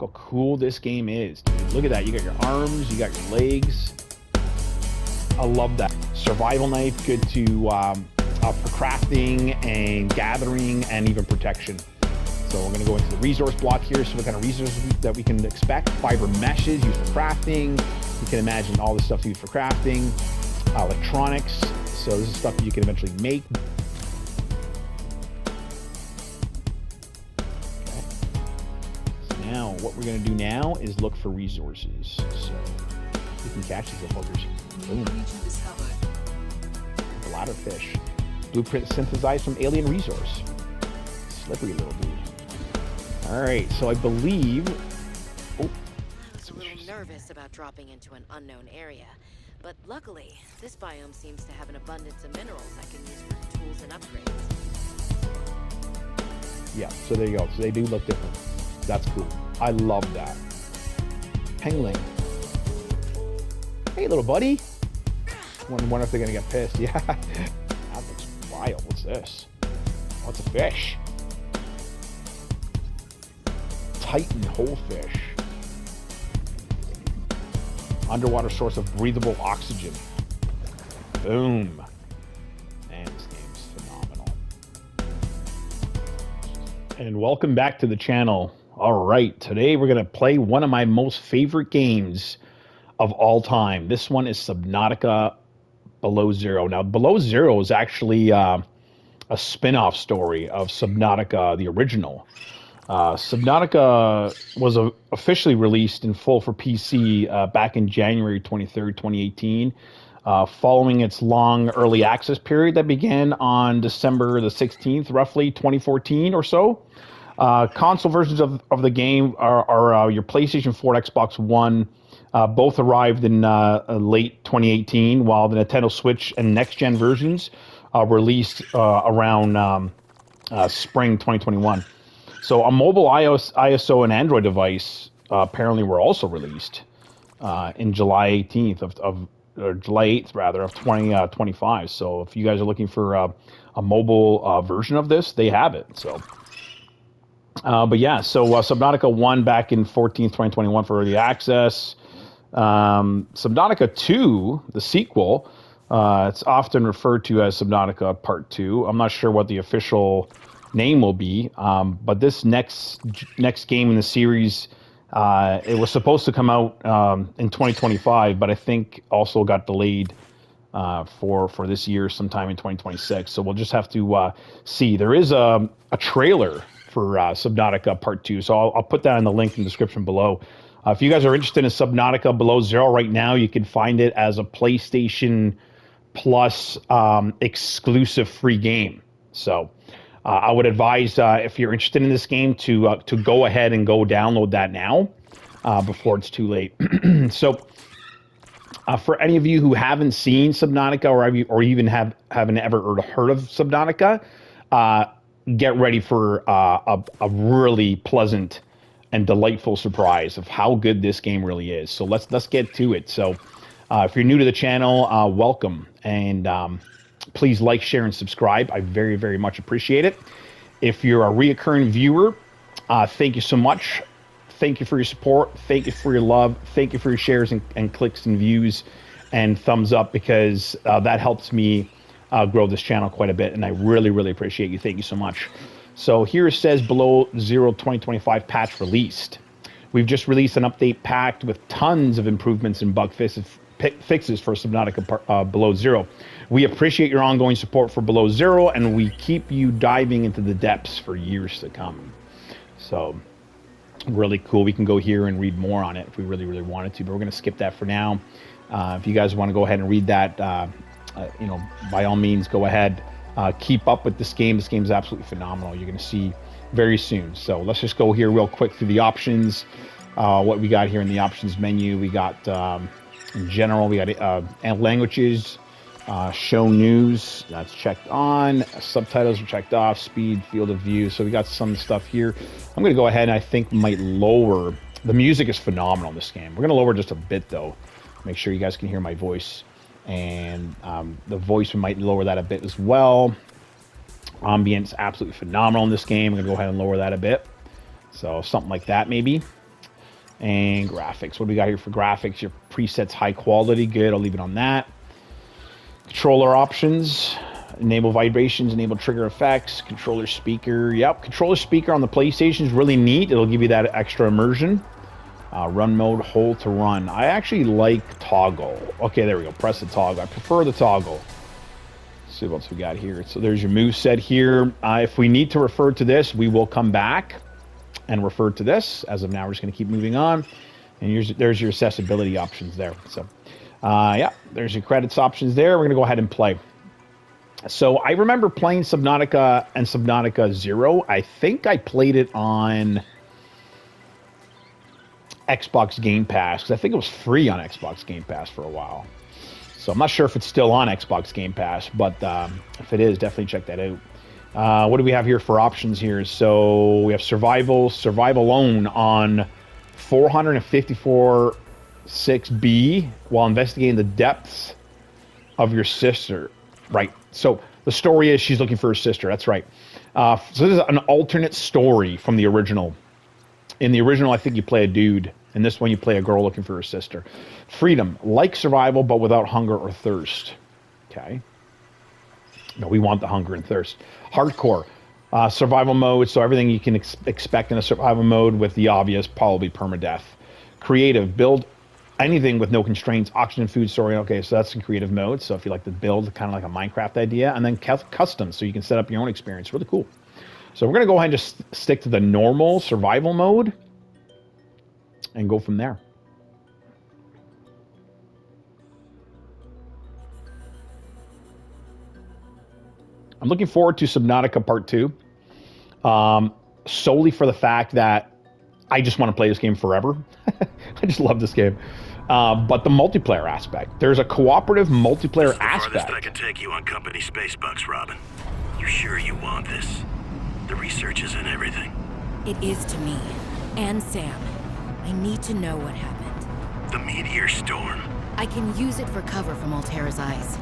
Look how cool this game is, dude. Look at that. You got your arms, you got your legs. I love that. Survival knife, good to for crafting and gathering and even protection. So we're going to go into the resource block here. So what kind of resources that we can expect? Fiber meshes used for crafting. You can imagine all the stuff used for crafting. Electronics. So this is stuff you can eventually make. Okay. So now what we're going to do now is look for resources. So we can catch these little buggers. Boom. Bladderfish. Blueprint synthesized from alien resource. Slippery little dude. All right, so I believe. I was a little nervous about dropping into an unknown area, but luckily, this biome seems to have an abundance of minerals I can use for tools and upgrades. Yeah, so there you go. So they do look different. That's cool. I love that. Pengling. Hey, little buddy. Wonder if they're gonna get pissed. Yeah, that looks wild. What's this? Oh, it's a fish. Titan wholefish. Underwater source of breathable oxygen. Boom. Man, this game's phenomenal. And welcome back to the channel. All right, today we're gonna play one of my most favorite games of all time. This one is Subnautica Below Zero. Now, Below Zero is actually a spin-off story of Subnautica, the original. Subnautica was officially released in full for PC back in January 23rd, 2018, following its long early access period that began on December the 16th, roughly 2014 or so. Console versions of the game are your PlayStation 4, Xbox One. Both arrived in late 2018, while the Nintendo Switch and next-gen versions released around spring 2021. So a mobile ISO and Android device apparently were also released in July 18th or July 8th rather of 2025. So if you guys are looking for a mobile version of this, they have it. So, but yeah, so Subnautica 1 back in 2021 for early access. Subnautica 2, the sequel, it's often referred to as Subnautica Part 2. I'm not sure what the official name will be, but this next game in the series, it was supposed to come out in 2025, but I think also got delayed for this year sometime in 2026. So we'll just have to see. There is a trailer for Subnautica Part 2, so I'll put that in the link in the description below. If you guys are interested in Subnautica Below Zero right now, you can find it as a PlayStation Plus exclusive free game. So I would advise if you're interested in this game to go ahead and go download that now before it's too late. So for any of you who haven't seen Subnautica or even haven't ever heard of Subnautica, get ready for a really pleasant and delightful surprise of how good this game really is. So let's get to it. So if you're new to the channel, welcome, and please like, share, and subscribe. I very, very much appreciate it. If you're a reoccurring viewer, thank you so much. Thank you for your support. Thank you for your love. Thank you for your shares and clicks and views and thumbs up, because that helps me grow this channel quite a bit, and I really, really appreciate you. Thank you so much. So here it says Below Zero 2025 patch released. We've just released an update packed with tons of improvements and bug fixes for Subnautica Below Zero. We appreciate your ongoing support for Below Zero, and we keep you diving into the depths for years to come. So really cool. We can go here and read more on it if we really, really wanted to, but we're going to skip that for now. If you guys want to go ahead and read that, by all means, go ahead. Keep up with this game. This game is absolutely phenomenal. You're going to see very soon. So let's just go here real quick through the options. What we got here in the options menu, we got in general, we got languages, show news, that's checked on, subtitles are checked off, speed, field of view. So we got some stuff here. I'm going to go ahead and I think might lower. The music is phenomenal in this game. We're going to lower just a bit though. Make sure you guys can hear my voice. And the voice, we might lower that a bit as well. Ambience, absolutely phenomenal in this game. I'm going to go ahead and lower that a bit. So something like that maybe. And graphics. What do we got here for graphics? Your presets high quality. Good. I'll leave it on that. Controller options. Enable vibrations, enable trigger effects, controller speaker. Yep, controller speaker on the PlayStation is really neat. It'll give you that extra immersion. Run mode, hold to run. I actually like toggle. Okay, there we go. Press the toggle. I prefer the toggle. Let's see what else we got here. So there's your move set here. If we need to refer to this, we will come back and refer to this. As of now, we're just going to keep moving on. And there's your accessibility options there. So, yeah, there's your credits options there. We're going to go ahead and play. So I remember playing Subnautica and Subnautica Zero. I think I played it on Xbox Game Pass, because I think it was free on Xbox Game Pass for a while. So I'm not sure if it's still on Xbox Game Pass, but if it is, definitely check that out. What do we have here for options here? So we have survival alone on 454 6B while investigating the depths of your sister. Right. So the story is she's looking for her sister. That's right. So this is an alternate story from the original. In the original, I think you play a dude. In this one, you play a girl looking for her sister. Freedom, like survival, but without hunger or thirst. Okay. No, we want the hunger and thirst. Hardcore, survival mode. So everything you can expect in a survival mode with the obvious, probably permadeath. Creative, build anything with no constraints, oxygen, food, story. Okay, so that's in creative mode. So if you like to build, kind of like a Minecraft idea. And then custom, so you can set up your own experience. Really cool. So we're going to go ahead and just stick to the normal survival mode and go from there. I'm looking forward to Subnautica Part 2, solely for the fact that I just want to play this game forever. I just love this game. But the multiplayer aspect. There's a cooperative multiplayer aspect. Farthest I can take you on company space bucks, Robin. You sure you want this? The research is in everything. It is to me. And Sam. I need to know what happened. The meteor storm. I can use it for cover from Altera's eyes.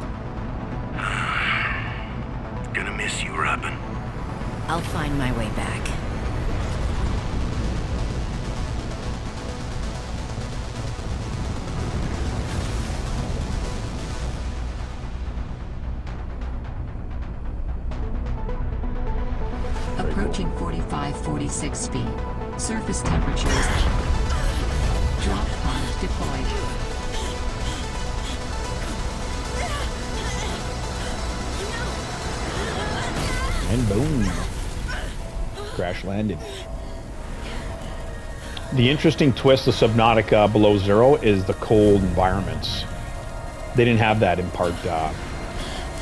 Gonna miss you, Robin. I'll find my way back. Approaching 45-46 feet. Surface temperatures. Drop pod deployed. And boom. Crash landed. The interesting twist of Subnautica Below Zero is the cold environments. They didn't have that in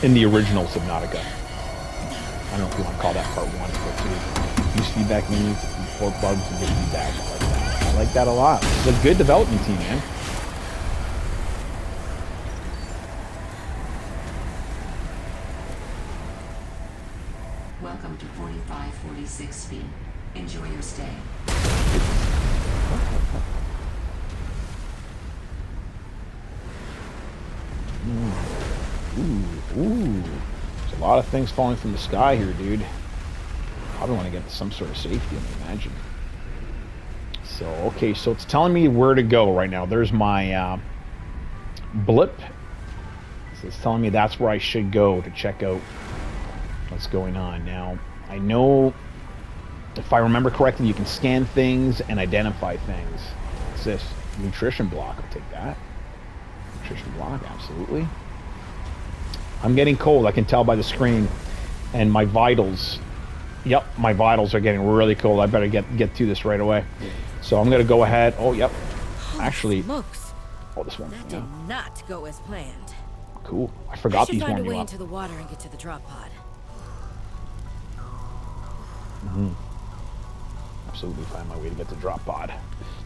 in the original Subnautica. I don't know if you want to call that part 1 or 2. Use feedback menus to report bugs and get feedback. I like that. I like that a lot. It's a good development team, man. Welcome to 45-46 feet. Enjoy your stay. Ooh. There's a lot of things falling from the sky here, dude. Probably want to get to some sort of safety, I imagine. So, okay, so it's telling me where to go right now. There's my blip. So it's telling me that's where I should go to check out what's going on. Now, I know, if I remember correctly, you can scan things and identify things. What's this? Nutrition block. I'll take that. Nutrition block, absolutely. I'm getting cold. I can tell by the screen. And my vitals. Yep, my vitals are getting really cold. I better get to this right away. So I'm going to go ahead. Oh, yep. Actually. Smokes. Oh, this one. That did not go as planned. Cool. I forgot these warm I should find a way you up. into the water and get to the drop pod. Absolutely find my way to get the drop pod.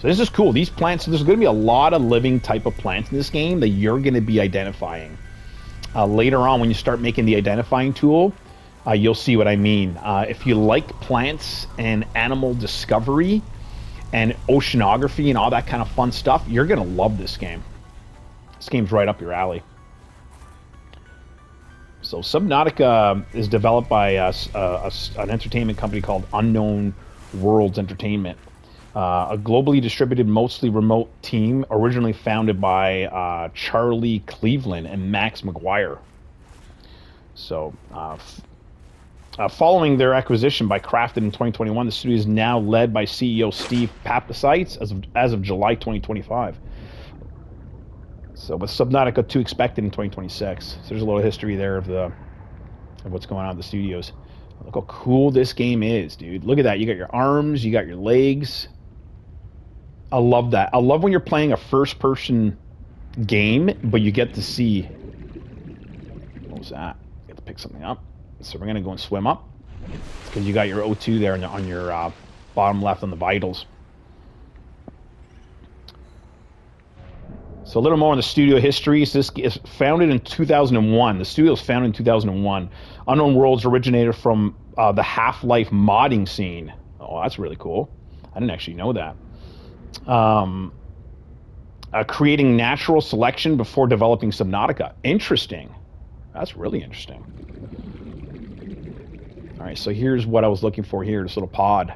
So this is cool. These plants, there's going to be a lot of living type of plants in this game that you're going to be identifying. Later on, when you start making the identifying tool, you'll see what I mean. If you like plants and animal discovery and oceanography and all that kind of fun stuff, you're going to love this game. This game's right up your alley. So Subnautica is developed by an entertainment company called Unknown Worlds Entertainment. A globally distributed, mostly remote team, originally founded by Charlie Cleveland and Max McGuire. So, following their acquisition by Crafted in 2021, the studio is now led by CEO Steve Papasites as of July 2025. So, with Subnautica 2 expected in 2026, so there's a little history there of what's going on at the studios. Look how cool this game is, dude. Look at that. You got your arms, you got your legs. I love that. I love when you're playing a first-person game, but you get to see... What was that? You get to pick something up. So we're going to go and swim up. Because you got your O2 there on your bottom left on the vitals. So a little more on the studio history. So this is founded in 2001. The studio was founded in 2001. Unknown Worlds originated from the Half-Life modding scene. Oh, that's really cool. I didn't actually know that. Creating natural selection before developing Subnautica. Interesting. That's really interesting. All right, so here's what I was looking for here, this little pod.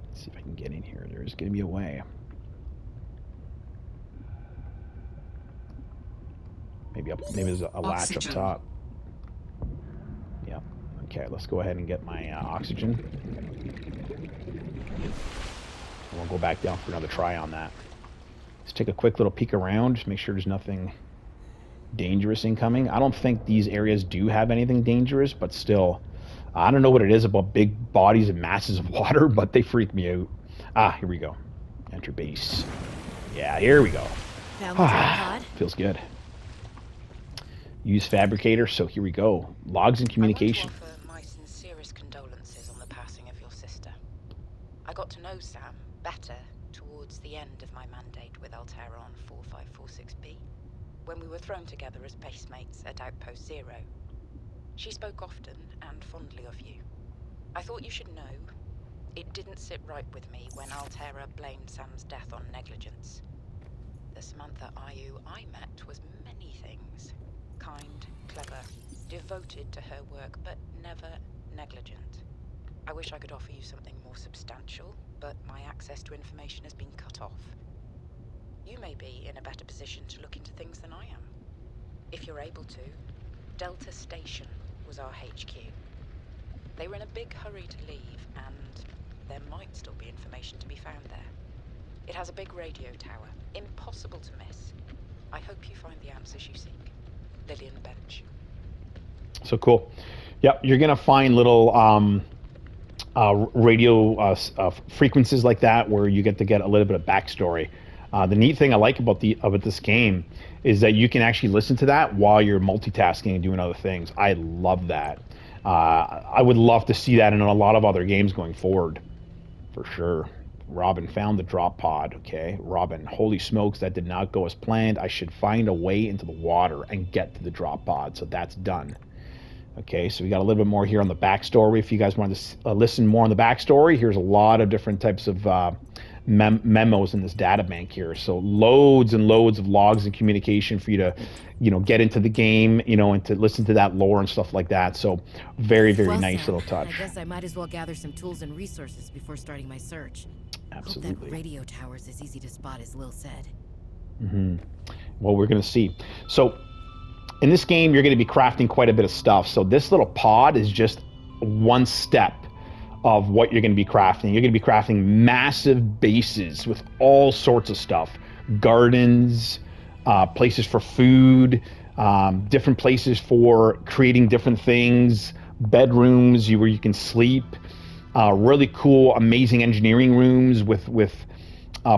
Let's see if I can get in here. There's going to be a way. Maybe there's a latch up top. Yep. Okay, let's go ahead and get my oxygen. And we'll go back down for another try on that. Let's take a quick little peek around, just make sure there's nothing dangerous incoming. I don't think these areas do have anything dangerous, but still, I don't know what it is about big bodies and masses of water, but they freak me out. Ah, here we go. Enter base. Yeah, here we go. Feels good. Use Fabricator, so here we go. Logs and communication. I want to offer my sincerest condolences on the passing of your sister. I got to know Sam better towards the end of my mandate with Altera on 4546B, when we were thrown together as basemates at Outpost Zero. She spoke often and fondly of you. I thought you should know, it didn't sit right with me when Altera blamed Sam's death on negligence. The Samantha Ayu I met was many things. Kind, clever, devoted to her work, but never negligent. I wish I could offer you something more substantial, but my access to information has been cut off. You may be in a better position to look into things than I am. If you're able to, Delta Station was our HQ. They were in a big hurry to leave, and there might still be information to be found there. It has a big radio tower, impossible to miss. I hope you find the answers you seek. Lillian Bench. So cool. Yep, you're gonna find little radio frequencies like that where you get a little bit of backstory. The neat thing I like about this game is that you can actually listen to that while you're multitasking and doing other things. I love that. I would love to see that in a lot of other games going forward, for sure. Robin found the drop pod. Okay, Robin, holy smokes, that did not go as planned. I should find a way into the water and get to the drop pod. So that's done. Okay, so we got a little bit more here on the backstory. If you guys want to listen more on the backstory, here's a lot of different types of memos in this data bank here. So loads and loads of logs and communication for you to, get into the game, and to listen to that lore and stuff like that. So very, very nice little touch. I guess I might as well gather some tools and resources before starting my search. Absolutely. Hope that radio tower's as easy to spot as Lil said. Well, we're going to see. So in this game, you're going to be crafting quite a bit of stuff. So this little pod is just one step of what you're going to be crafting. You're going to be crafting massive bases with all sorts of stuff. Gardens, places for food, different places for creating different things, bedrooms where you can sleep, really cool, amazing engineering rooms with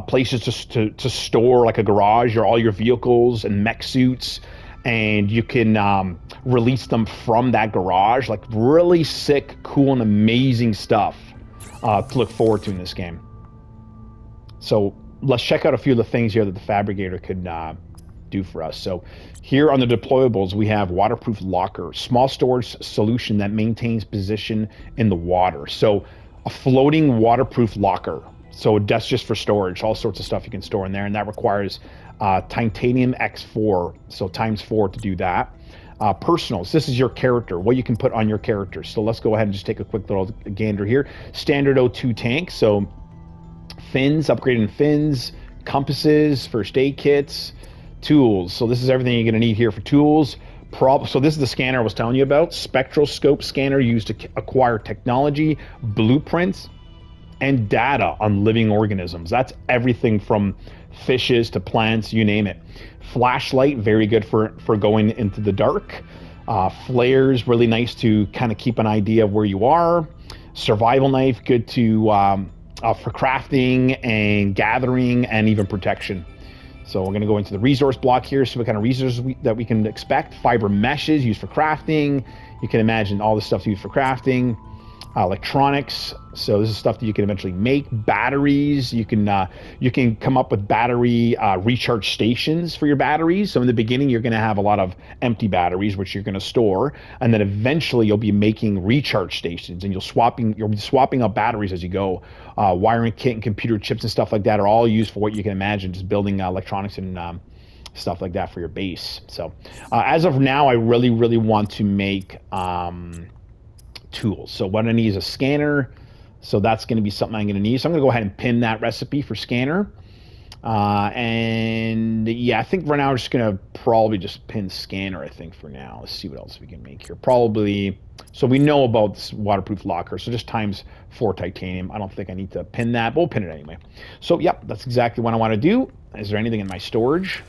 places to store, like a garage, or all your vehicles and mech suits. And you can release them from that garage. Like really sick, cool, and amazing stuff to look forward to in this game. So let's check out a few of the things here that the Fabricator could do for us. So here on the deployables, we have waterproof locker, small storage solution that maintains position in the water. So a floating waterproof locker. So that's just for storage, all sorts of stuff you can store in there, and that requires titanium X4, so times 4 to do that. Personals, this is your character, what you can put on your character. So let's go ahead and just take a quick little gander here. Standard O2 tank, so fins, upgrading fins, compasses, first aid kits, tools. So this is everything you're going to need here for tools. So this is the scanner I was telling you about. Spectral scope scanner used to acquire technology, blueprints, and data on living organisms. That's everything from fishes to plants, you name it. Flashlight, very good for going into the dark. Flares, really nice to kind of keep an idea of where you are. Survival knife, good to for crafting and gathering and even protection. So we're going to go into the resource block here, so what kind of resources that we can expect. Fiber meshes used for crafting. You can imagine all the stuff used for crafting. Electronics, so this is stuff that you can eventually make. Batteries, you can come up with battery recharge stations for your batteries. So in the beginning, you're going to have a lot of empty batteries, which you're going to store, and then eventually you'll be making recharge stations, and you'll be swapping out batteries as you go. Wiring kit and computer chips and stuff like that are all used for what you can imagine, just building electronics and stuff like that for your base. So as of now, I really want to make tools. So what I need is a scanner. So that's going to be something I'm going to need. So I'm going to go ahead and pin that recipe for scanner. And yeah, I think right now we're just going to probably just pin scanner, I think, for now. Let's see what else we can make here. Probably, so we know about this waterproof locker. So just times 4 titanium. I don't think I need to pin that, but we'll pin it anyway. So yep, that's exactly what I want to do. Is there anything in my storage?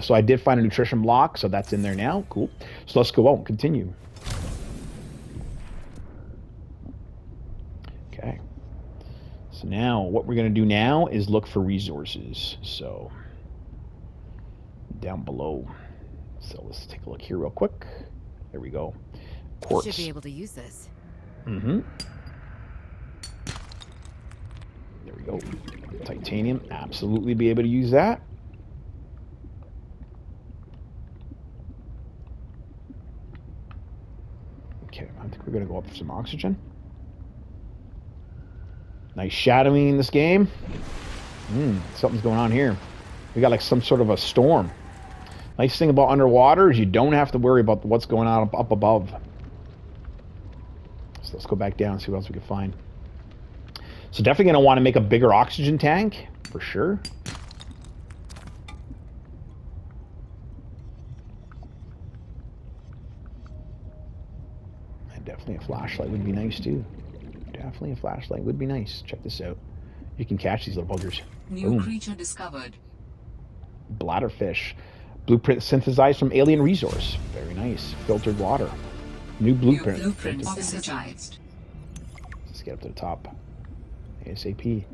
So I did find a nutrition block, so that's in there now. Cool. So let's go out and continue. Okay, so now what we're going to do now is look for resources. So down below. So let's take a look here real quick. There we go. Quartz. Should be able to use this. Mm-hmm. There we go. Titanium. Absolutely be able to use that. Okay, I think we're going to go up for some oxygen. Nice shadowing in this game. Something's going on here. We got like some sort of a storm. Nice thing about underwater is you don't have to worry about what's going on up above. So let's go back down and see what else we can find. So definitely going to want to make a bigger oxygen tank, for sure. And definitely a flashlight would be nice too. Definitely a flashlight would be nice. Check this out. You can catch these little buggers. New Boom. creature discovered. Bladderfish. Blueprint synthesized from alien resource. Very nice. Filtered water. New blueprint. New blueprint synthesized. Let's get up to the top. ASAP.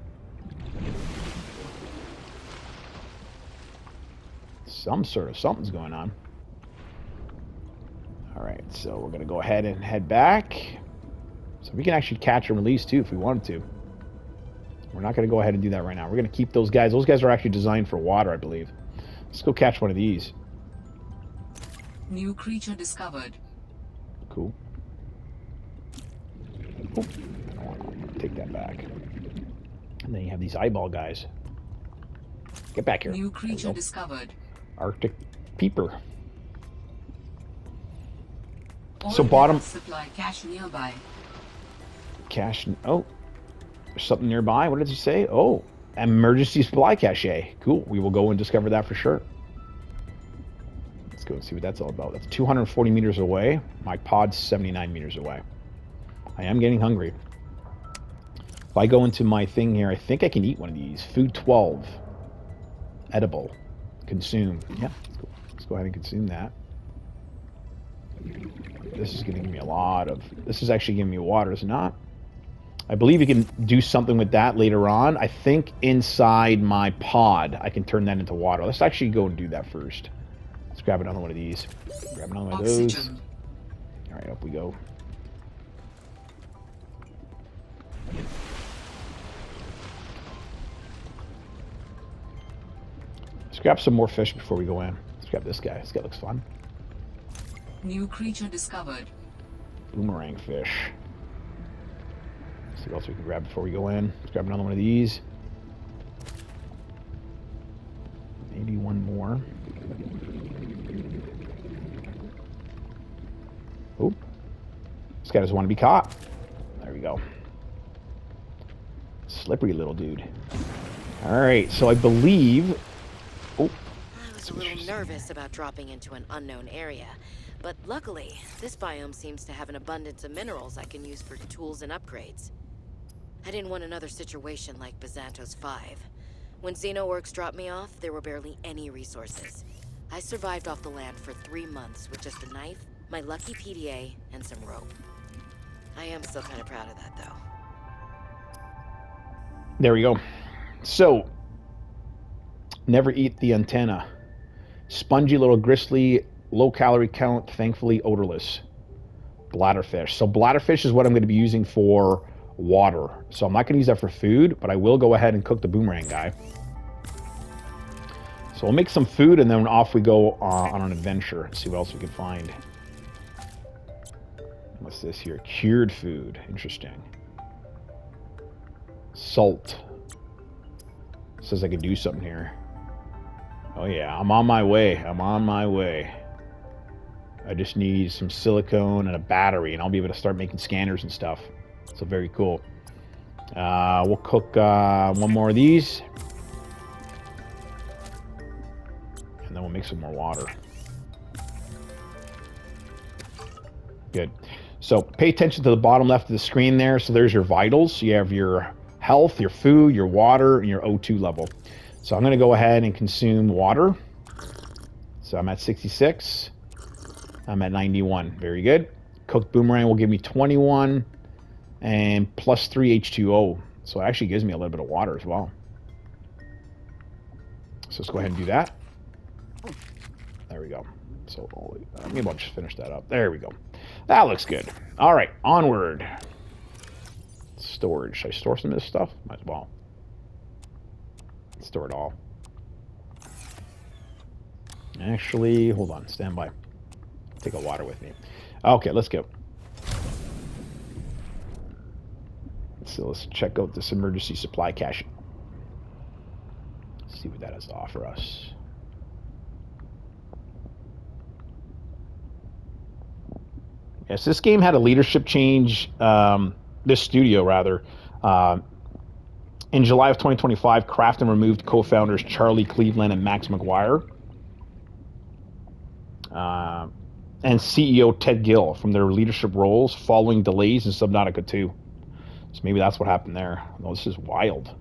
Something's going on. Alright, so we're going to go ahead and head back. So we can actually catch and release too if we wanted to. We're not going to go ahead and do that right now. We're going to keep those guys. Those guys are actually designed for water, I believe. Let's go catch one of these. New creature discovered. Cool. Oh, take that back. And then you have these eyeball guys. Get back here. New creature discovered. Arctic peeper. All So bottom supply cache nearby. cache. Oh, there's something nearby. What did you say? Oh, emergency supply cache. Cool. We will go and discover that for sure. Let's go and see what that's all about. That's 240 meters away. My pod's 79 meters away. I am getting hungry. If I go into my thing here, I think I can eat one of these. Food 12. Edible. Consume. Yeah, let's go ahead and consume that. This is going to give me a lot of... This is actually giving me water, is it not? I believe you can do something with that later on. I think inside my pod, I can turn that into water. Let's actually go and do that first. Let's grab another one of these. Grab another one of those. All right, up we go. Let's grab some more fish before we go in. Let's grab this guy. This guy looks fun. New creature discovered. Boomerang fish. Let's see what else we can grab before we go in. Let's grab another one of these. Maybe one more. guy doesn't want to be caught. There we go. Slippery little dude. All right, so I believe... Oh, I was a little nervous about dropping into an unknown area, but luckily, this biome seems to have an abundance of minerals I can use for tools and upgrades. I didn't want another situation like Bazantos 5. When Xenoworks dropped me off, there were barely any resources. I survived off the land for 3 months with just a knife, my lucky PDA, and some rope. I am still kind of proud of that, though. There we go. So, never eat the antenna. Spongy little gristly, low calorie count, thankfully odorless. Bladderfish. So bladderfish is what I'm going to be using for water. So I'm not going to use that for food, but I will go ahead and cook the boomerang guy. So we'll make some food and then off we go on an adventure. See what else we can find. What's this here? Cured food. Interesting. Salt. Says I can do something here. Oh yeah, I'm on my way. I'm on my way. I just need some silicone and a battery, and I'll be able to start making scanners and stuff. So very cool. We'll cook one more of these. And then we'll make some more water. Good. So pay attention to the bottom left of the screen there. So there's your vitals. You have your health, your food, your water, and your O2 level. So I'm going to go ahead and consume water. So I'm at 66. I'm at 91. Very good. Cooked boomerang will give me 21 and plus 3 H2O. So it actually gives me a little bit of water as well. So let's go ahead and do that. There we go. So maybe I'll just finish that up. There we go. That looks good. All right, onward. Storage. Should I store some of this stuff? Might as well. Store it all. Actually, hold on. Stand by. Take a water with me. Okay, let's go. So let's check out this emergency supply cache. See what that has to offer us. Yes, this game had a leadership change. This studio, rather. In July of 2025, Krafton removed co-founders Charlie Cleveland and Max McGuire. And CEO Ted Gill from their leadership roles following delays in Subnautica 2. So maybe that's what happened there. Oh, this is wild.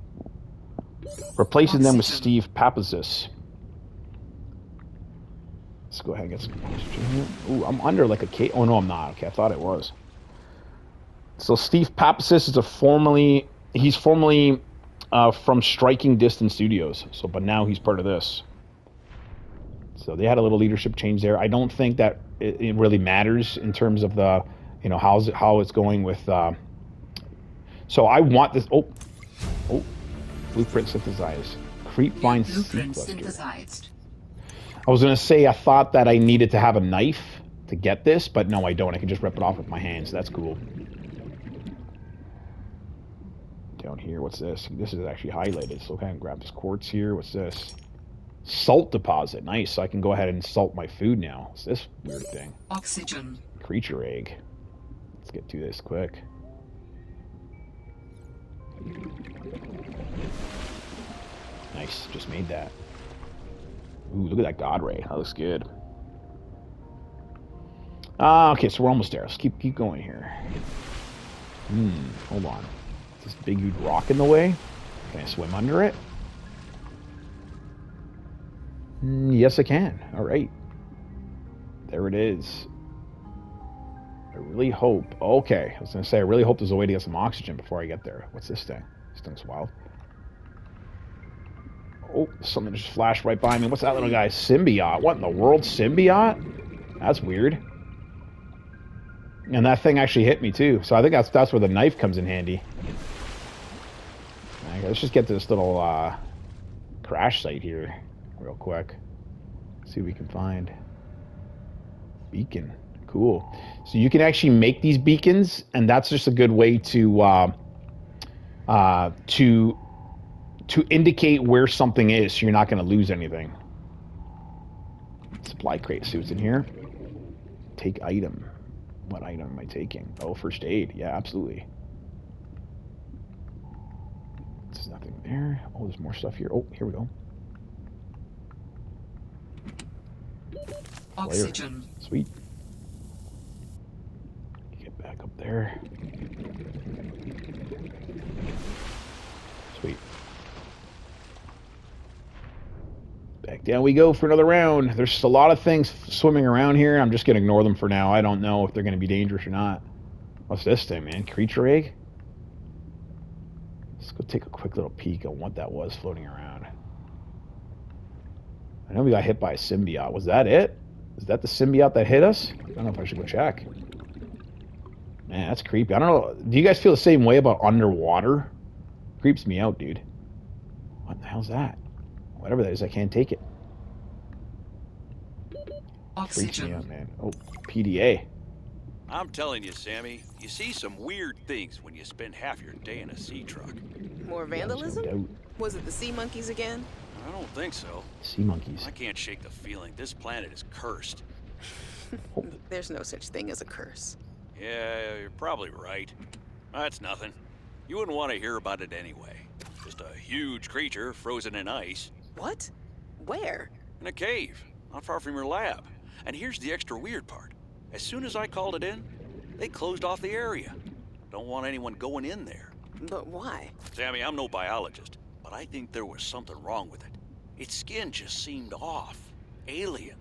Replacing them with Steve Papazis. Let's go ahead and get some oxygen here. Ooh, I'm under like a cave. Oh, no, I'm not. Okay, I thought it was. So Steve Papazis is he's formerly from Striking Distance Studios. So, but now he's part of this. So they had a little leadership change there. I don't think that it really matters in terms of the, how it's going with. So I want this. Oh, blueprint synthesized. Creepvine Blueprint synthesized. I was gonna say I thought that I needed to have a knife to get this, but no, I don't. I can just rip it off with my hands. That's cool. Down here, what's this? This is actually highlighted. So I can grab this quartz here. What's this? Salt deposit. Nice. So I can go ahead and salt my food now. What's this weird thing? Oxygen. Creature egg. Let's get to this quick. Nice. Just made that. Ooh, look at that God Ray. That looks good. Okay, so we're almost there. Let's keep going here. Hold on. Is this big huge rock in the way? Can I swim under it? Yes, I can. All right. There it is. I really hope... Okay, I was going to say, I really hope there's a way to get some oxygen before I get there. What's this thing? This thing's wild. Oh, something just flashed right by me. What's that little guy? Symbiote. What in the world? Symbiote? That's weird. And that thing actually hit me too. So I think that's where the knife comes in handy. Okay, let's just get to this little crash site here real quick. See what we can find. Beacon. Cool. So you can actually make these beacons, and that's just a good way to indicate where something is, so you're not going to lose anything. Supply crate suits in here. Take item. What item am I taking? Oh, first aid. Yeah, absolutely. There's nothing there. Oh, there's more stuff here. Oh, here we go. Oxygen. Flare. Sweet. Get back up there. Sweet. Back down we go for another round. There's just a lot of things swimming around here. I'm just going to ignore them for now. I don't know if they're going to be dangerous or not. What's this thing, man? Creature egg? Let's go take a quick little peek on what that was floating around. I know we got hit by a symbiote. Was that it? Is that the symbiote that hit us? I don't know if I should go check. Man, that's creepy. I don't know. Do you guys feel the same way about underwater? Creeps me out, dude. What the hell's that? Whatever that is, I can't take it. Freaks me out, man. Oh, PDA. I'm telling you, Sammy, you see some weird things when you spend half your day in a sea truck. More vandalism? Was it the sea monkeys again? I don't think so. Sea monkeys. I can't shake the feeling this planet is cursed. There's no such thing as a curse. Yeah, you're probably right. That's nothing. You wouldn't want to hear about it anyway. Just a huge creature frozen in ice. What? Where? In a cave, not far from your lab. And here's the extra weird part. As soon as I called it in, they closed off the area. Don't want anyone going in there. But why? Sammy, I'm no biologist, but I think there was something wrong with it. Its skin just seemed off. Alien.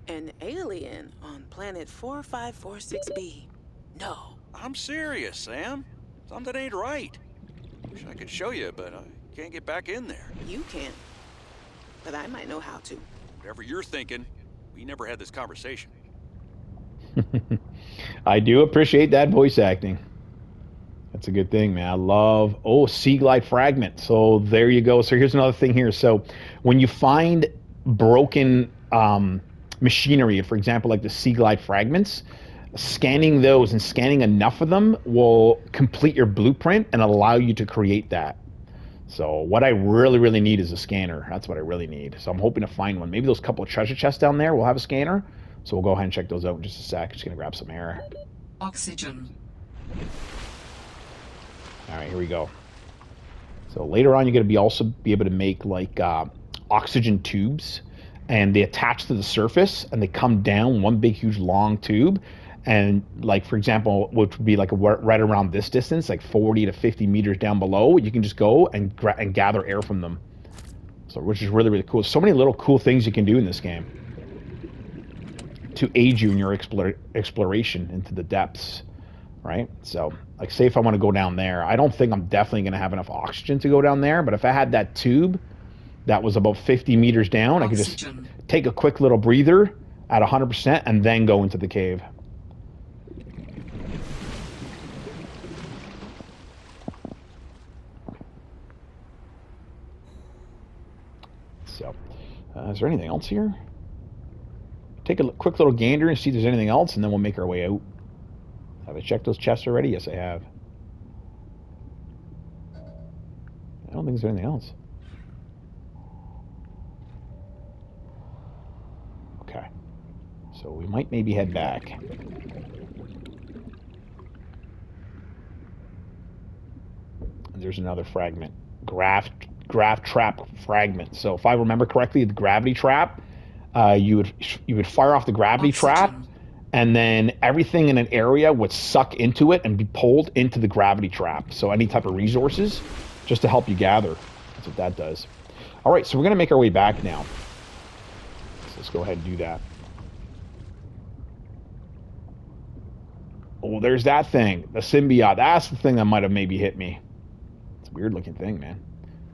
An alien on planet 4546b. No. I'm serious, Sam. Something ain't right. Wish I could show you, but I can't get back in there. You can't. But I might know how to. Whatever you're thinking, we never had this conversation. I do appreciate that voice acting. That's a good thing, man. I love... Oh, Sea Glide Fragment. So there you go. So here's another thing here. So when you find broken machinery, for example, like the Sea Glide Fragments, scanning those and scanning enough of them will complete your blueprint and allow you to create that. So what I really, really need is a scanner. That's what I really need. So I'm hoping to find one. Maybe those couple of treasure chests down there will have a scanner. So we'll go ahead and check those out in just a sec. Just going to grab some air. Oxygen. All right, here we go. So later on, you're going to also be able to make like oxygen tubes, and they attach to the surface, and they come down one big, huge, long tube. And like, for example, which would be like right around this distance, like 40 to 50 meters down below, you can just go and gather air from them. So, which is really, really cool. So many little cool things you can do in this game to aid you in your exploration into the depths, right? So, like, say if I want to go down there, I don't think I'm definitely going to have enough oxygen to go down there, but if I had that tube that was about 50 meters down, I could just take a quick little breather at 100% and then go into the cave. So, is there anything else here? Take a quick little gander and see if there's anything else, and then we'll make our way out. Have I checked those chests already? Yes, I have. I don't think there's anything else. Okay. So we might maybe head back. And there's another fragment. Graft trap fragment. So if I remember correctly, the gravity trap, you would fire off the gravity trap, and then everything in an area would suck into it and be pulled into the gravity trap. So any type of resources, just to help you gather. That's what that does. All right, so we're gonna make our way back now. So let's go ahead and do that. Oh, there's that thing, the symbiote. That's the thing that might have maybe hit me. It's a weird looking thing, man.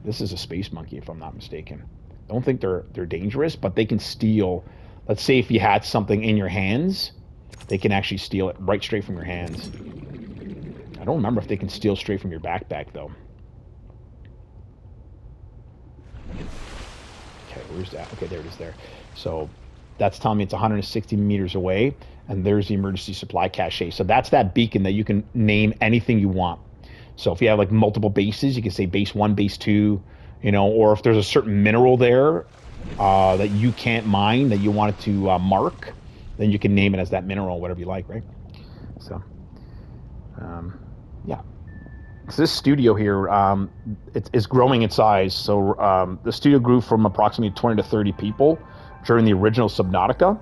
This is a space monkey, if I'm not mistaken. Don't think they're dangerous, but they can steal. Let's say if you had something in your hands, they can actually steal it right straight from your hands. I don't remember if they can steal straight from your backpack, though. Okay, where's that? Okay, there it is there. So that's telling me it's 160 meters away, and there's the emergency supply cache. So that's that beacon that you can name anything you want. So if you have like multiple bases, you can say base 1, base 2, you know, or if there's a certain mineral there that you can't mine that you want it to mark, then you can name it as that mineral, whatever you like, right? So, yeah. So this studio here, it's growing in size. So the studio grew from approximately 20 to 30 people during the original Subnautica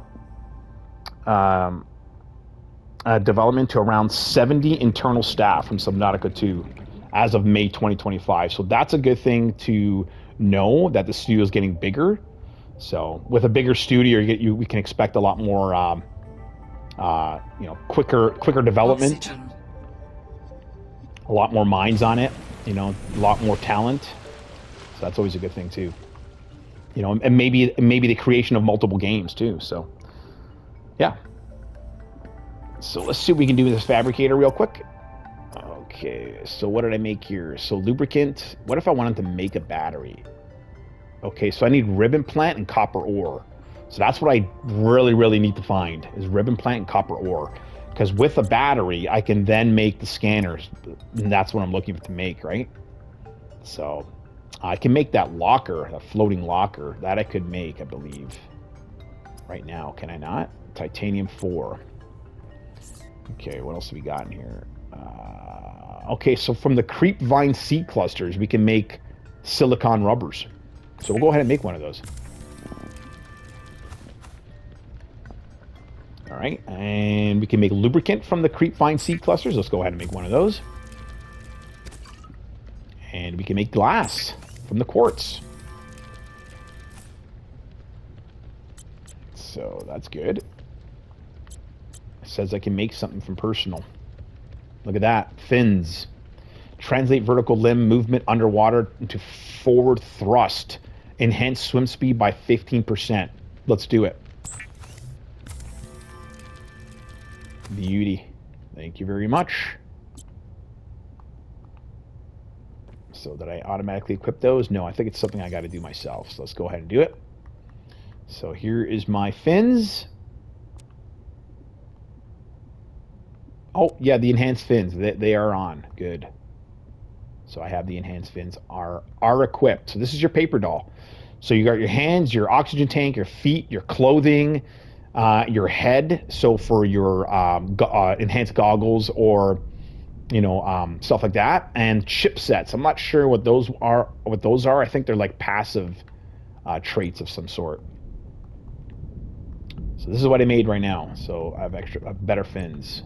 development to around 70 internal staff from Subnautica 2 as of May 2025. So that's a good thing to know, that the studio is getting bigger. So with a bigger studio, we can expect a lot more, quicker development. Oxygen. A lot more minds on it, a lot more talent. So that's always a good thing too. And maybe the creation of multiple games too. So, yeah. So let's see what we can do with this fabricator real quick. Okay, so what did I make here? So lubricant. What if I wanted to make a battery? Okay, so I need ribbon plant and copper ore. So that's what I really, really need to find, is ribbon plant and copper ore. Because with a battery, I can then make the scanners. And that's what I'm looking to make, right? So I can make that locker, that floating locker. That I could make, I believe. Right now, can I not? Titanium 4. Okay, what else have we got in here? Okay, so from the creep vine seed clusters, we can make silicon rubbers. So we'll go ahead and make one of those. All right, and we can make lubricant from the creep vine seed clusters. Let's go ahead and make one of those. And we can make glass from the quartz. So that's good. It says I can make something from personal. Look at that. Fins. Translate vertical limb movement underwater into forward thrust. Enhance swim speed by 15%. Let's do it. Beauty. Thank you very much. So did I automatically equip those? No, I think it's something I got to do myself. So let's go ahead and do it. So here is my fins. Oh, yeah, the enhanced fins. They are on. Good. So I have the enhanced fins are equipped. So this is your paper doll. So you got your hands, your oxygen tank, your feet, your clothing, your head. So for your enhanced goggles or, stuff like that. And chipsets. I'm not sure what those are. I think they're like passive traits of some sort. So this is what I made right now. So I have better fins.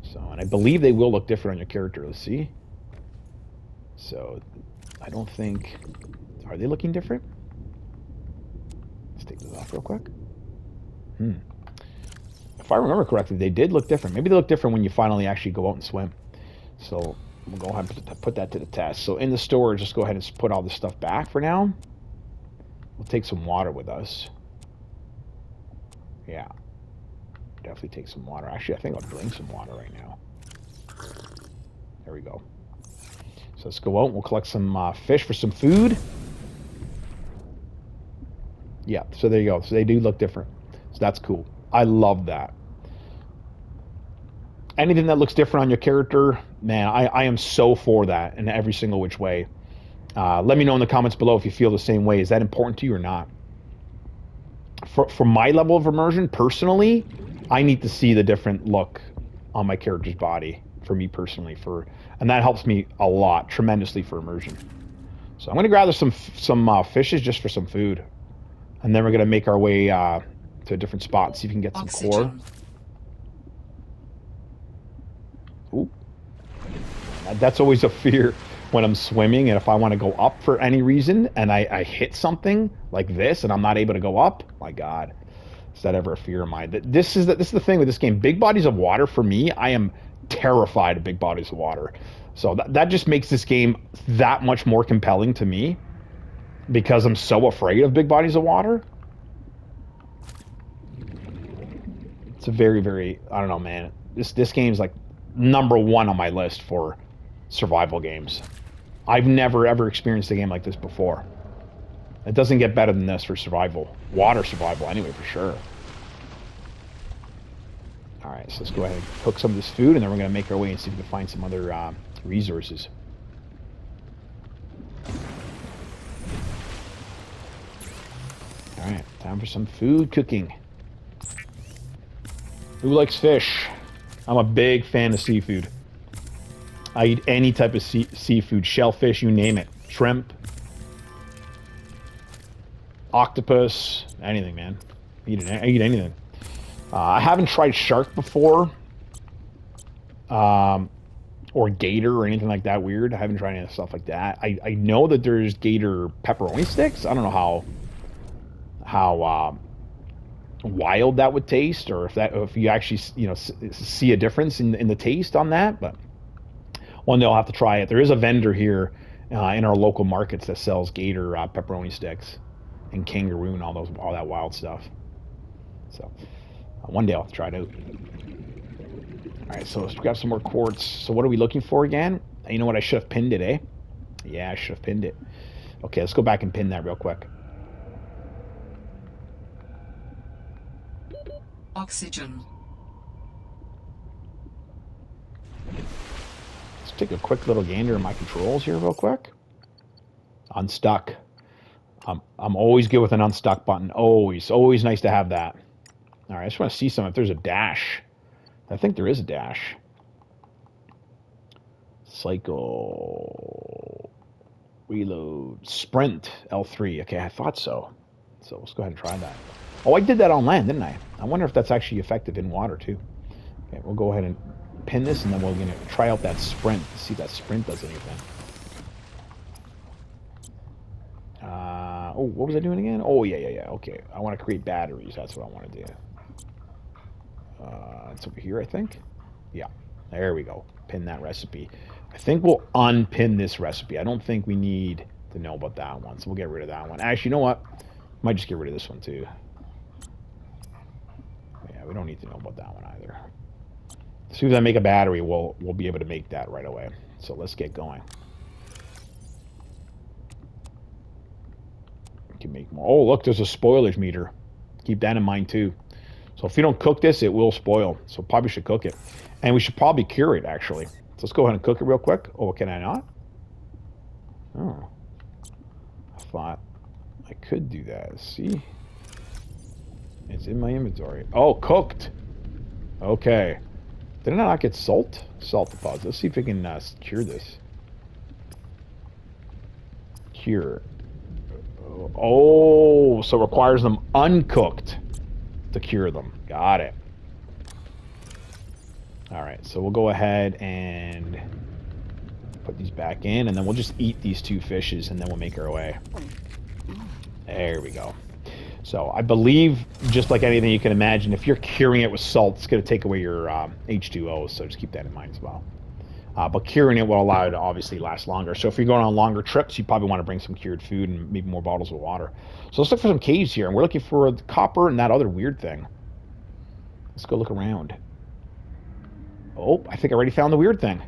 So, and I believe they will look different on your character. Let's see. So, I don't think... Are they looking different? Let's take this off real quick. If I remember correctly, they did look different. Maybe they look different when you finally actually go out and swim. So, we'll go ahead and put that to the test. So, in the storage, just go ahead and put all this stuff back for now. We'll take some water with us. Yeah. Definitely take some water. Actually, I think I'll drink some water right now. There we go. So let's go out and we'll collect some fish for some food. Yeah, so there you go. So they do look different. So that's cool. I love that. Anything that looks different on your character, man, I am so for that in every single which way. Let me know in the comments below if you feel the same way. Is that important to you or not? For my level of immersion, personally, I need to see the different look on my character's body, for me personally, and that helps me a lot, tremendously, for immersion. So I'm going to gather some fishes just for some food, and then we're going to make our way to a different spot, see if we can get some core. Ooh. That's always a fear when I'm swimming, and if I want to go up for any reason, and I hit something like this, and I'm not able to go up, my God. Is that ever a fear of mine? This is the thing with this game. Big bodies of water, for me, I am terrified of big bodies of water. So that just makes this game that much more compelling to me, because I'm so afraid of big bodies of water. It's a very, very, I don't know, man. This game's like #1 on my list for survival games. I've never, ever experienced a game like this before. It doesn't get better than this for survival. Water survival, anyway, for sure. Alright, so let's go ahead and cook some of this food, and then we're going to make our way and see if we can find some other resources. Alright, time for some food cooking. Who likes fish? I'm a big fan of seafood. I eat any type of seafood, shellfish, you name it. Shrimp, octopus, anything, man. I eat anything. I haven't tried shark before. Or gator or anything like that weird. I haven't tried any stuff like that. I know that there's gator pepperoni sticks. I don't know how wild that would taste, or if you actually see a difference in the taste on that. But one day I'll have to try it. There is a vendor here in our local markets that sells gator pepperoni sticks and kangaroo and all that wild stuff. So one day I'll have to try it out. All right, so let's grab some more quartz. So what are we looking for again? You know what? I should have pinned it, eh? Yeah, I should have pinned it. Okay, let's go back and pin that real quick. Oxygen. Let's take a quick little gander at my controls here real quick. Unstuck. I'm always good with an unstuck button. Always nice to have that. All right, I just want to see if there's a dash. I think there is a dash. Cycle. Reload. Sprint. L3. Okay, I thought so. So let's go ahead and try that. Oh, I did that on land, didn't I? I wonder if that's actually effective in water, too. Okay, we'll go ahead and pin this, and then we're going to try out that sprint to see if that sprint does anything. Oh, what was I doing again? Oh, yeah. Okay, I want to create batteries. That's what I want to do. It's over here, I think. Yeah, there we go. Pin that recipe. I think we'll unpin this recipe. I don't think we need to know about that one, so we'll get rid of that one. Actually, you know what? Might just get rid of this one, too. Yeah, we don't need to know about that one either. As soon as I make a battery, we'll be able to make that right away. So let's get going. We can make more. Oh, look, there's a spoilage meter. Keep that in mind, too. So if you don't cook this, it will spoil. So probably should cook it. And we should probably cure it, actually. So let's go ahead and cook it real quick. Oh, can I not? Oh. I thought I could do that. See? It's in my inventory. Oh, cooked. Okay. Did I not get salt? Salt deposit. Let's see if we can cure this. Cure. Oh, so it requires them uncooked to cure them. Got it. All right, so we'll go ahead and put these back in, and then we'll just eat these two fishes, and then we'll make our way. There we go. So I believe, just like anything you can imagine, if you're curing it with salt, it's going to take away your H2O, so just keep that in mind as well. But curing it will allow it to obviously last longer. So if you're going on longer trips, you probably want to bring some cured food and maybe more bottles of water. So let's look for some caves here, and we're looking for the copper and that other weird thing. Let's go look around. Oh, I think I already found the weird thing.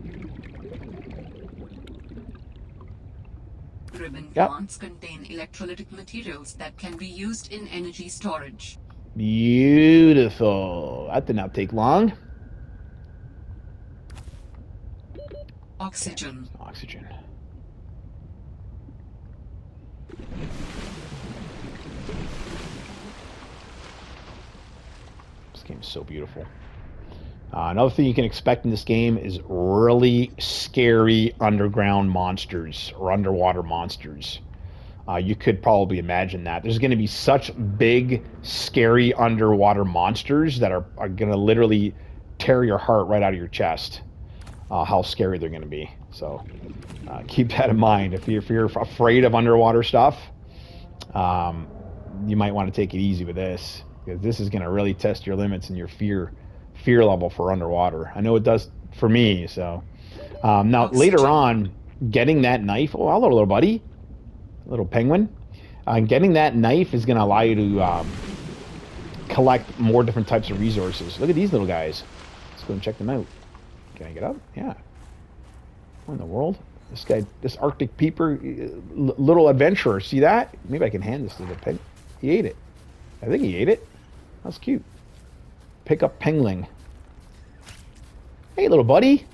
Ribbon plants contain electrolytic materials that can be used in energy storage. Beautiful. That did not take long. Oxygen. Oxygen. This game is so beautiful. Another thing you can expect in this game is really scary underground monsters or underwater monsters. You could probably imagine that. There's going to be such big, scary underwater monsters that are going to literally tear your heart right out of your chest. How scary they're going to be. So keep that in mind. If you're afraid of underwater stuff, you might want to take it easy with this, because this is going to really test your limits and your fear level for underwater. I know it does for me. So now later on, getting that knife. Oh, hello, little buddy, little penguin. Getting that knife is going to allow you to collect more different types of resources. Look at these little guys. Let's go and check them out. Can I get up? Yeah. What in the world? This guy, this Arctic peeper, little adventurer. See that? Maybe I can hand this to the pig. He ate it. I think he ate it. That's cute. Pick up Pengling. Hey, little buddy.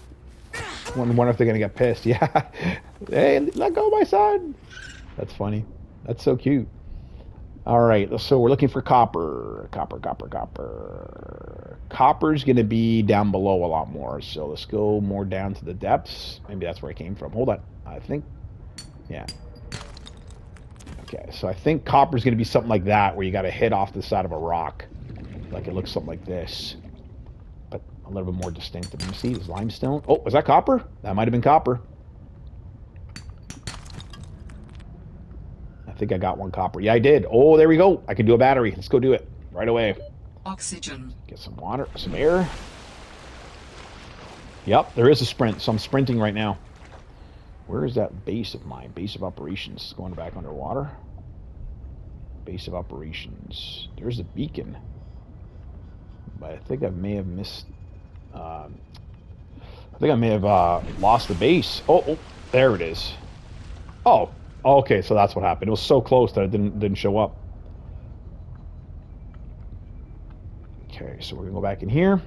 Wonder if they're going to get pissed. Yeah. Hey, let go, my son. That's funny. That's so cute. All right. So we're looking for copper. Copper. Copper's going to be down below a lot more. So let's go more down to the depths. Maybe that's where I came from. Hold on. I think, yeah. Okay, so I think copper's going to be something like that, where you got to hit off the side of a rock. Like it looks something like this. But a little bit more distinctive. Let me see. Is limestone? Oh, was that copper? That might have been copper. I think I got one copper. Yeah, I did. Oh, there we go. I can do a battery. Let's go do it right away. Oxygen. Get some water, some air. Yep, there is a sprint, so I'm sprinting right now. Where is that base of mine? Base of operations. Going back underwater. Base of operations. There's a beacon. But I think I may have missed... I think I may have lost the base. Oh, there it is. Oh, okay, so that's what happened. It was so close that it didn't show up. Okay, so we're gonna go back in here.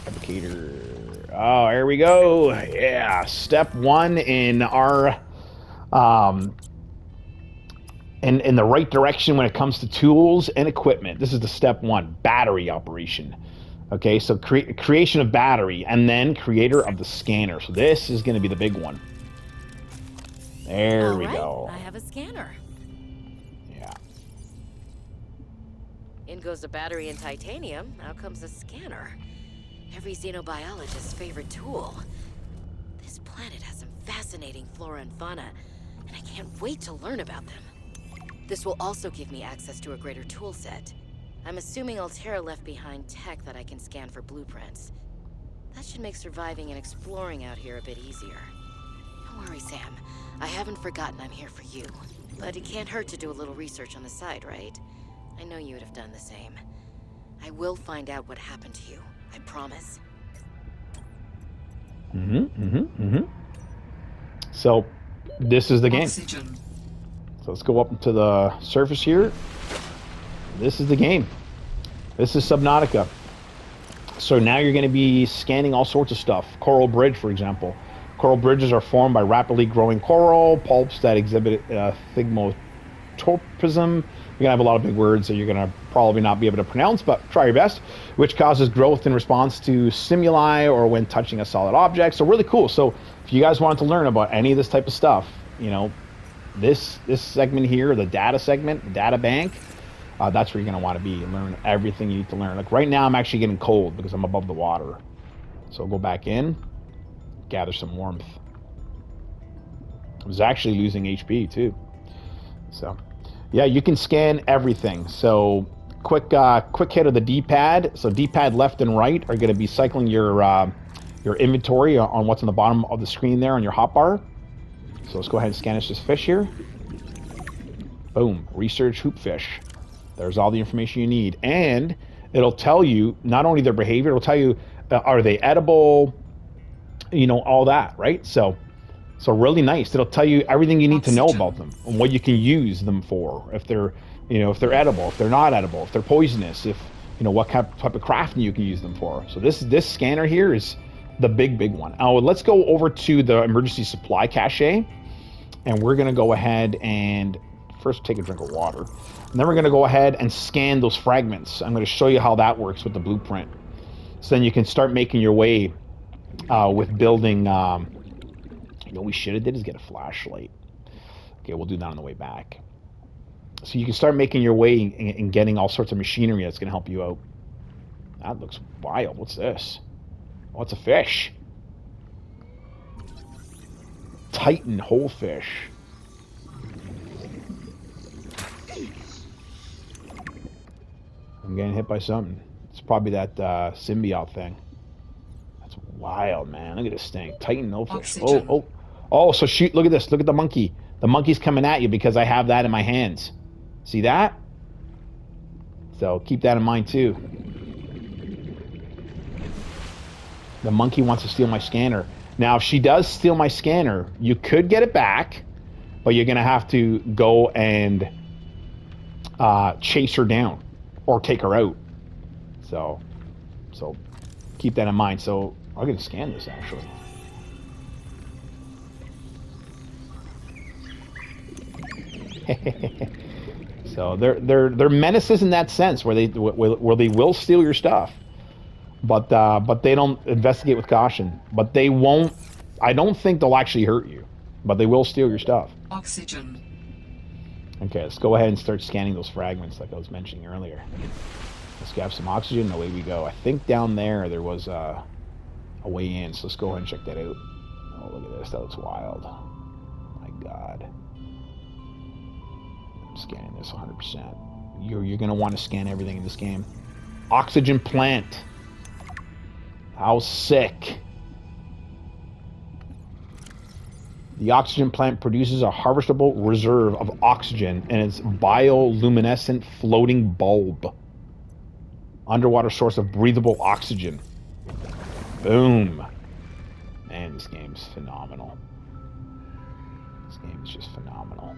Fabricator. Oh, here we go. Yeah, step one in our in the right direction when it comes to tools and equipment. This is the step one, battery operation. Okay, so creation of battery, and then creator of the scanner. So this is going to be the big one. There we go. I have a scanner. Yeah. In goes the battery and titanium. Out comes a scanner. Every xenobiologist's favorite tool. This planet has some fascinating flora and fauna, and I can't wait to learn about them. This will also give me access to a greater tool set. I'm assuming Altera left behind tech that I can scan for blueprints. That should make surviving and exploring out here a bit easier. Don't worry, Sam. I haven't forgotten I'm here for you. But it can't hurt to do a little research on the side, right? I know you would have done the same. I will find out what happened to you. I promise. So, this is the game. Oxygen. So let's go up to the surface here. This is the game. This is Subnautica. So now you're going to be scanning all sorts of stuff. Coral bridge, for example. Coral bridges are formed by rapidly growing coral pulps that exhibit thigmotropism. You're going to have a lot of big words that you're going to probably not be able to pronounce, but try your best, which causes growth in response to stimuli or when touching a solid object. So really cool. So if you guys wanted to learn about any of this type of stuff, you know, this segment here, the data segment, the data bank, that's where you're going to want to be and learn everything you need to learn. Like right now, I'm actually getting cold because I'm above the water. So I'll go back in, gather some warmth. I was actually losing HP too. So, yeah, you can scan everything. So quick hit of the D-pad. So D-pad left and right are going to be cycling your inventory on what's on the bottom of the screen there on your hotbar. So let's go ahead and scan this fish here. Boom, research hoopfish. There's all the information you need. And it'll tell you not only their behavior, it'll tell you, are they edible, you know, all that, right? So really nice. It'll tell you everything you need to know about them and what you can use them for. If they're, you know, if they're edible, if they're not edible, if they're poisonous, if, you know, what type of crafting you can use them for. So this scanner here is the big one. Now let's go over to the emergency supply cache, and we're gonna go ahead and first take a drink of water, and then we're gonna go ahead and scan those fragments. I'm gonna show you how that works with the blueprint. So then you can start making your way with building. You know, what we should have did is get a flashlight. Okay, we'll do that on the way back. So you can start making your way and getting all sorts of machinery that's gonna help you out. That looks wild. What's this? Oh, it's a fish. Titan whole fish. I'm getting hit by something. It's probably that symbiote thing. That's wild, man. Look at this thing. Titan whole fish. Oh, so shoot, look at this. Look at the monkey. The monkey's coming at you because I have that in my hands. See that? So keep that in mind too. The monkey wants to steal my scanner. Now, if she does steal my scanner, you could get it back, but you're going to have to go and chase her down or take her out. So keep that in mind. So I'm going to scan this, actually. So they're menaces in that sense, where they will steal your stuff, but they don't investigate with caution. But they won't. I don't think they'll actually hurt you, but they will steal your stuff. Oxygen. Okay, let's go ahead and start scanning those fragments like I was mentioning earlier. Let's grab some oxygen, and away we go. I think down there was a way in, so let's go ahead and check that out. Oh, look at this. That looks wild. My God. I'm scanning this 100%. You're going to want to scan everything in this game. Oxygen plant. How sick. The oxygen plant produces a harvestable reserve of oxygen in its bioluminescent floating bulb. Underwater source of breathable oxygen. Boom. Man, this game's phenomenal. This game is just phenomenal.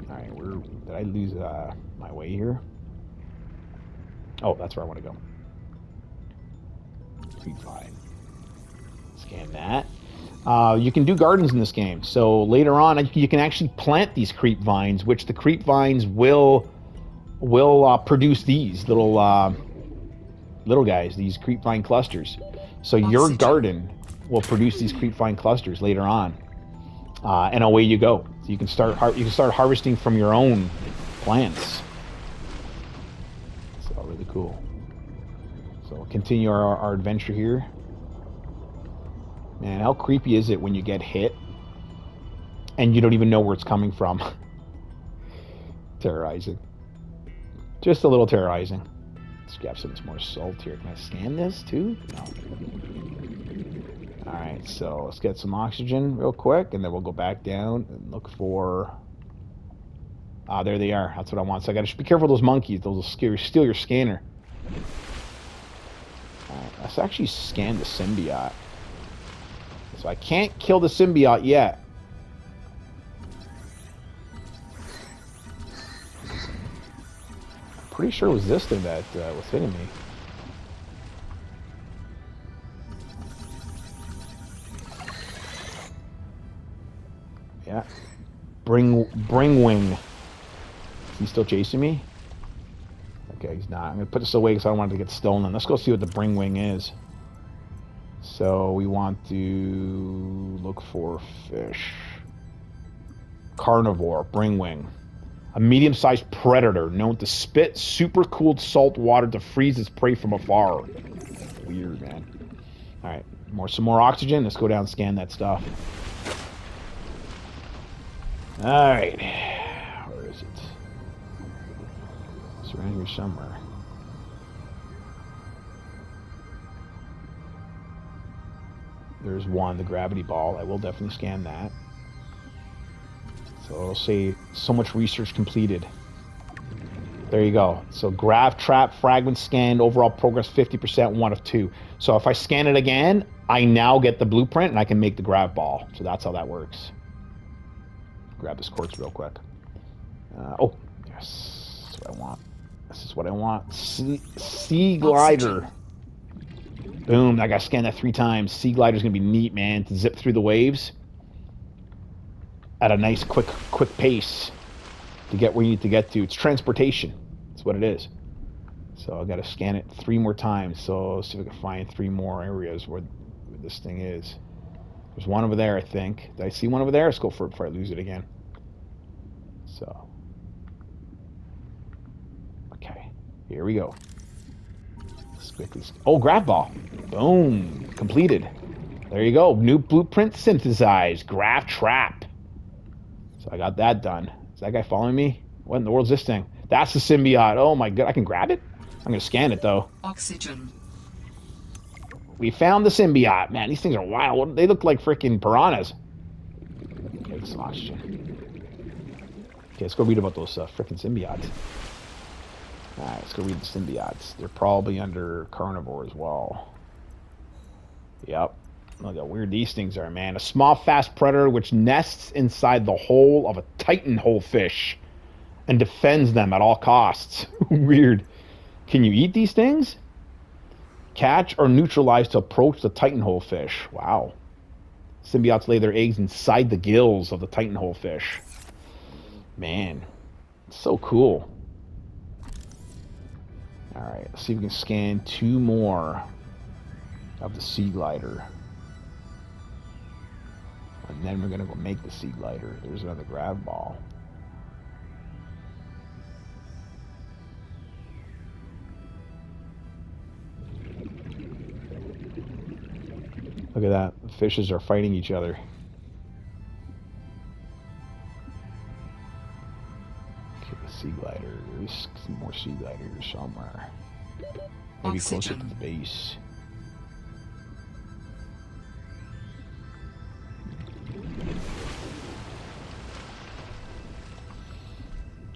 Alright, did I lose my way here? Oh, that's where I want to go. Fine. Scan that. You can do gardens in this game. So later on, you can actually plant these creep vines, which the creep vines will produce these little guys, these creep vine clusters. So your garden will produce these creep vine clusters later on, and away you go. So you can start harvesting from your own plants. So really cool. So we'll continue our adventure here. Man, how creepy is it when you get hit and you don't even know where it's coming from? Terrorizing. Just a little terrorizing. Let's grab some more salt here. Can I scan this too? No. Alright, so let's get some oxygen real quick, and then we'll go back down and look for... Ah, there they are. That's what I want. So I gotta be careful of those monkeys. Those will steal your scanner. Alright, let's actually scan the symbiote. So I can't kill the symbiote yet. I'm pretty sure it was this thing that was hitting me. Yeah. Bring wing. Is he still chasing me? Okay, he's not. I'm going to put this away because I don't want it to get stolen. Let's go see what the bring wing is. So we want to look for fish. Carnivore, bringwing. A medium-sized predator known to spit super-cooled salt water to freeze its prey from afar. Weird, man. Alright, some more oxygen. Let's go down and scan that stuff. Alright. Where is it? It's around here somewhere. There's one, the gravity ball. I will definitely scan that. So it'll say so much research completed. There you go. So grav trap, fragment scanned, overall progress 50%, 1 of 2. So if I scan it again, I now get the blueprint and I can make the grav ball. So that's how that works. Grab this quartz real quick. Oh, yes. That's what I want. This is what I want. Sea glider. Oxygen. Boom, I got to scan that 3 times. Sea glider's going to be neat, man, to zip through the waves at a nice, quick pace to get where you need to get to. It's transportation. That's what it is. So I got to scan it 3 more times. So let's see if I can find 3 more areas where this thing is. There's one over there, I think. Did I see one over there? Let's go for it before I lose it again. So. Okay, here we go. Oh, grab ball. Boom. Completed. There you go. New blueprint synthesized. Grav trap. So I got that done. Is that guy following me? What in the world's this thing? That's the symbiote. Oh my god. I can grab it? I'm going to scan it though. Oxygen. We found the symbiote. Man, these things are wild. They look like freaking piranhas. Okay, some oxygen. Okay, let's go read about those freaking symbiotes. Alright, let's go read the symbiotes. They're probably under carnivore as well. Yep. Look how weird these things are, man. A small, fast predator which nests inside the hole of a titan hole fish and defends them at all costs. Weird. Can you eat these things? Catch or neutralize to approach the titan hole fish. Wow. Symbiotes lay their eggs inside the gills of the titanhole fish. Man, it's so cool. All right, let's see if we can scan 2 more of the sea glider. And then we're gonna go make the sea glider. There's another grav ball. Look at that. The fishes are fighting each other. Okay, the sea glider. There's some more sea gliders somewhere. Maybe closer to the base.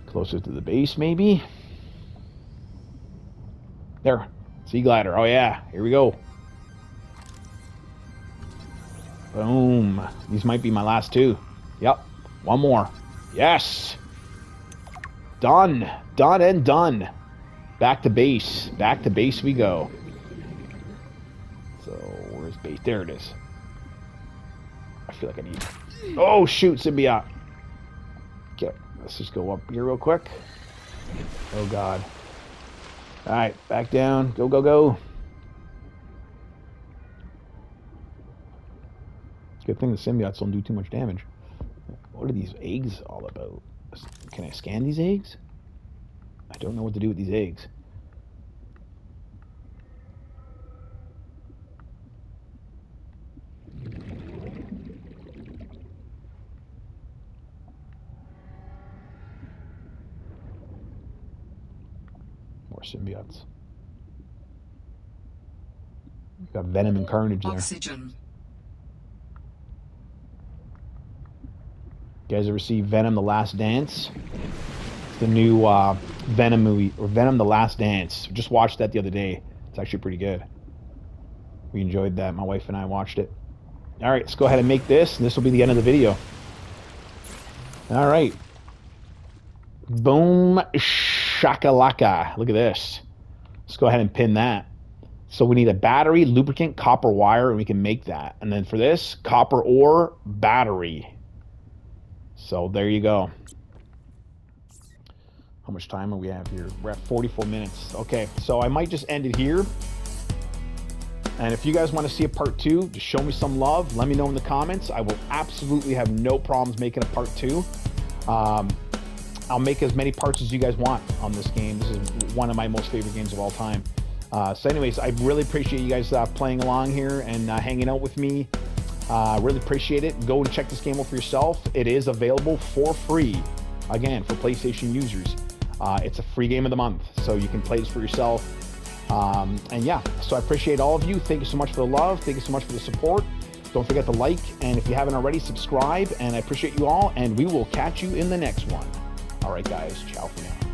Closer to the base, maybe? There. Sea glider. Oh, yeah. Here we go. Boom. These might be my last 2. Yep. 1 more. Yes. Done. Done and done. Back to base. Back to base we go. So, where's base? There it is. I feel like I need... Oh, shoot, symbiote. Okay, let's just go up here real quick. Oh, God. All right, back down. Go, go, go. Good thing the symbiotes don't do too much damage. What are these eggs all about? Can I scan these eggs? I don't know what to do with these eggs. More symbiotes. Got venom and carnage there. Oxygen. You guys ever see Venom: The Last Dance? It's the new Venom movie, or Venom: The Last Dance. Just watched that the other day. It's actually pretty good. We enjoyed that. My wife and I watched it. All right, let's go ahead and make this, and this will be the end of the video. All right. Boom shakalaka. Look at this. Let's go ahead and pin that. So we need a battery, lubricant, copper wire, and we can make that. And then for this, copper ore, battery. So there you go. How much time do we have here? We're at 44 minutes. Okay, so I might just end it here. And if you guys want to see a part 2, just show me some love. Let me know in the comments. I will absolutely have no problems making a part 2. I'll make as many parts as you guys want on this game. This is one of my most favorite games of all time. So anyways, I really appreciate you guys playing along here and hanging out with me. Really appreciate it. Go and check this game out for yourself. It is available for free, again, for PlayStation users. It's a free game of the month, so you can play this for yourself. And yeah, so I appreciate all of you. Thank you so much for the love. Thank you so much for the support. Don't forget to like, and if you haven't already, subscribe. And I appreciate you all, and we will catch you in the next one. All right, guys. Ciao for now.